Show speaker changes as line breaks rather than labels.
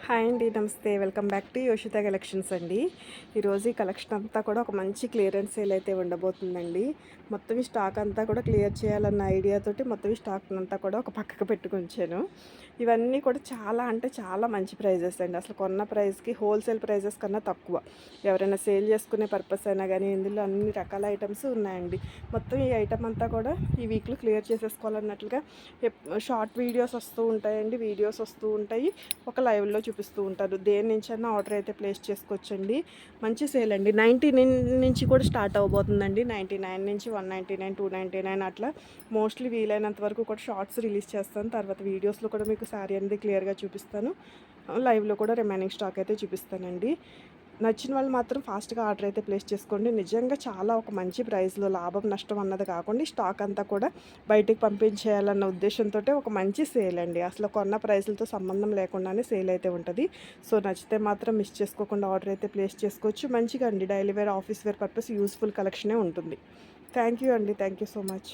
Hi అండి, నమస్తే. Welcome back to యోషిత collections అండి. ఈరోజు ఈ కలెక్షన్ అంతా కూడా ఒక మంచి క్లియరెన్స్ సేల్ అయితే ఉండబోతుందండి. మొత్తం ఈ స్టాక్ అంతా కూడా క్లియర్ చేయాలన్న ఐడియాతోటి మొత్తం ఈ స్టాక్ అంతా కూడా ఒక పక్కకు పెట్టుకుంచాను. ఇవన్నీ కూడా చాలా అంటే చాలా మంచి ప్రైజెస్ అండి. అసలు కొన్న ప్రైస్కి హోల్సేల్ ప్రైజెస్ కన్నా తక్కువ. ఎవరైనా సేల్ చేసుకునే పర్పస్ అయినా కానీ ఇందులో అన్ని రకాల ఐటమ్స్ ఉన్నాయండి. మొత్తం ఈ ఐటమ్ అంతా కూడా ఈ వీక్లో క్లియర్ చేసేసుకోవాలన్నట్లుగా షార్ట్ వీడియోస్ వస్తూ ఉంటాయండి, వీడియోస్ వస్తూ ఉంటాయి, ఒక లైవ్లో చూపిస్తూ ఉంటారు. దేని నుంచైనా ఆర్డర్ అయితే ప్లేస్ చేసుకోవచ్చండి. మంచి సేల్ అండి. 99 నుంచి కూడా స్టార్ట్ అవ్వబోతుందండి. 99 నుంచి 199, 299 అట్లా మోస్ట్లీ వీలైనంత వరకు కూడా షార్ట్స్ రిలీజ్ చేస్తాను. తర్వాత వీడియోస్లో కూడా మీకు శారీ అనేది క్లియర్గా చూపిస్తాను. లైవ్లో కూడా రిమైనింగ్ స్టాక్ అయితే చూపిస్తానండి. నచ్చిన వాళ్ళు మాత్రం ఫాస్ట్గా ఆర్డర్ అయితే ప్లేస్ చేసుకోండి. నిజంగా చాలా ఒక మంచి ప్రైస్లో లాభం నష్టం అన్నది కాకుండా స్టాక్ అంతా కూడా బయటికి పంపించేయాలన్న ఉద్దేశంతో ఒక మంచి సేల్ అండి. అసలు కొన్న ప్రైస్లతో సంబంధం లేకుండానే సేల్ అయితే ఉంటుంది. సో నచ్చితే మాత్రం మిస్ చేసుకోకుండా ఆర్డర్ అయితే ప్లేస్ చేసుకోవచ్చు. మంచిగా అండి, daily wear, office wear purpose useful కలెక్షనే ఉంటుంది. థ్యాంక్ యూ అండి. Thank you so much.